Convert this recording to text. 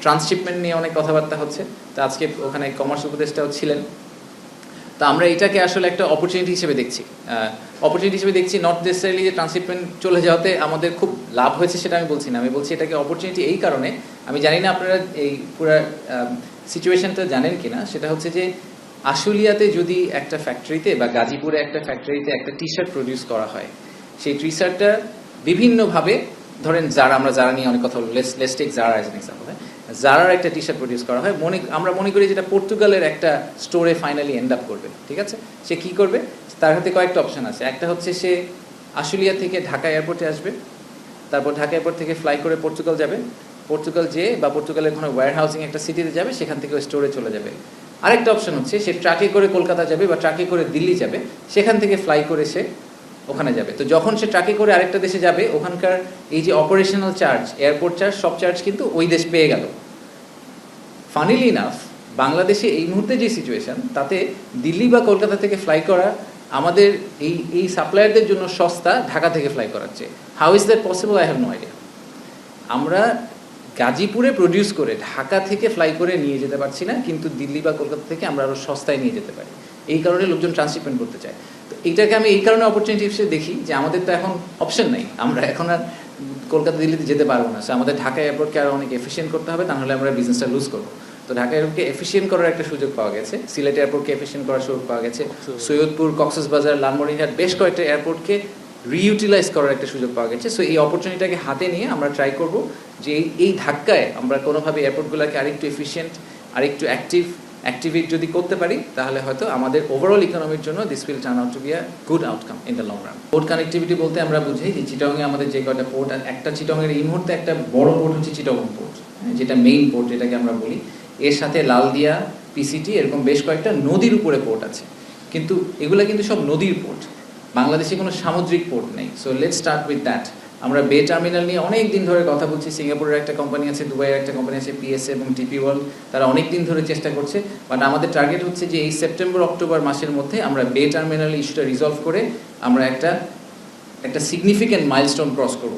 Transshipment নিয়ে অনেক কথাবার্তা হচ্ছে। তো আজকে ওখানে কমার্স উপদেষ্টাও ছিলেন। তো আমরা এটাকে আসলে একটা অপরচুনিটি হিসেবে দেখছি, নট নেসেসারিলি যে ট্রান্সশিপমেন্ট চলে যাওয়াতে আমাদের খুব লাভ হয়েছে সেটা আমি বলছি না। আমি বলছি এটাকে অপরচুনিটি এই কারণে, আমি জানি না আপনারা এই পুরো সিচুয়েশনটা জানেন কিনা, সেটা হচ্ছে যে আশুলিয়াতে যদি একটা ফ্যাক্টরিতে বা গাজীপুরে একটা ফ্যাক্টরিতে একটা টি শার্ট প্রডিউস করা হয়, সেই টি শার্টটা বিভিন্নভাবে, ধরেন আমরা যারা নিয়ে অনেক কথা বলবো, let's take Zara as an example. যারার একটা টি শার্ট প্রডিউস করা হয়, আমরা মনে করি যেটা পর্তুগালের একটা স্টোরে ফাইনালি এন্ড আপ করবে, ঠিক আছে? সে কি করবে? তার হাতে কয়েকটা অপশন আছে। একটা হচ্ছে সে আশুলিয়া থেকে ঢাকা এয়ারপোর্টে আসবে, তারপর ঢাকা এয়ারপোর্ট থেকে ফ্লাই করে পর্তুগাল যাবে, পর্তুগাল যেয়ে বা পর্তুগালের কোনো ওয়্যার হাউসিং একটা সিটিতে যাবে, সেখান থেকে ওই স্টোরে চলে যাবে। আরেকটা অপশন হচ্ছে সে ট্রাকে করে কলকাতা যাবে বা ট্রাকে করে দিল্লি যাবে, সেখান থেকে ফ্লাই করে সে ওখানে যাবে। তো যখন সে ট্রাকে করে আরেকটা দেশে যাবে, ওখানকার এই যে অপারেশনাল চার্জ, এয়ারপোর্ট চার্জ, সব চার্জ কিন্তু ওই দেশ পেয়ে গেল। ফানিলি ইনাফ, বাংলাদেশে এই মুহূর্তে যে সিচুয়েশন, তাতে দিল্লি বা কলকাতা থেকে ফ্লাই করা আমাদের এই সাপ্লায়ারদের জন্য সস্তা ঢাকা থেকে ফ্লাই করাচ্ছে। How is that possible? I have no idea. আমরা গাজীপুরে প্রডিউস করে ঢাকা থেকে ফ্লাই করে নিয়ে যেতে পারছি না, কিন্তু দিল্লি বা কলকাতা থেকে আমরা আরও সস্তায় নিয়ে যেতে পারি। এই কারণে লোকজন ট্রান্সশিপমেন্ট করতে চায়। তো এইটাকে আমি এই কারণে অপরচুনিটি হিসেবে দেখি যে আমাদের তো এখন অপশন নাই, আমরা এখন আর কলকাতা দিল্লিতে যেতে পারবো না। আমাদের ঢাকা এয়ারপোর্টকে আরও অনেক এফিসিয়েন্ট করতে হবে, তাহলে আমরা বিজনেসটা লুজ করবো। তো ঢাকা এয়ারপোর্টকে এফিসিয়েন্ট করার একটা সুযোগ পাওয়া গেছে, সিলেট এয়ারপোর্টকে এফিসিয়েন্ট করার সুযোগ পাওয়া গেছে, সৈয়দপুর, কক্সবাজার, লালমনিরহাট, বেশ কয়েকটা এয়ারপোর্টকে রিইউটিলাইজ করার একটা সুযোগ পাওয়া গেছে। সো এই অপরচুনিটিটাকে হাতে নিয়ে আমরা ট্রাই করব যে এই ধাক্কায় আমরা কোনোভাবে এয়ারপোর্টগুলোকে আরেকটু এফিসিয়েন্ট, আরেকটু অ্যাক্টিভেট যদি করতে পারি, তাহলে হয়তো আমাদের ওভারঅল ইকোনমির জন্য this will turn out to be a good outcome in the long run. Port connectivity বলতে আমরা বুঝি যে চিটাগংয়ে আমাদের যে কয়টা পোর্ট, একটা চিটাগংয়ের এই মুহূর্তে একটা বড় পোর্ট হচ্ছে চিটাগং পোর্ট, যেটা মেইন পোর্ট যেটাকে আমরা বলি। এর সাথে লালদিয়া, পিসিটি, এরকম বেশ কয়েকটা নদীর উপরে পোর্ট আছে, কিন্তু এগুলো কিন্তু সব নদীর পোর্ট। বাংলাদেশে কোনো সামুদ্রিক পোর্ট নেই। So let's start with that. আমরা বে টার্মিনাল নিয়ে অনেক দিন ধরে কথা বলছি। সিঙ্গাপুরের একটা কোম্পানি আছে, দুবাইয়ের একটা কোম্পানি আছে, পিএসএ এবং টিপি ওয়ার্ল্ড, তারা অনেক দিন ধরে চেষ্টা করছে। বাট আমাদের টার্গেট হচ্ছে যে এই সেপ্টেম্বর অক্টোবর মাসের মধ্যে আমরা বে টার্মিনাল ইস্যুটা রিজলভ করে আমরা একটা সিগনিফিক্যান্ট মাইলস্টোন ক্রস করব।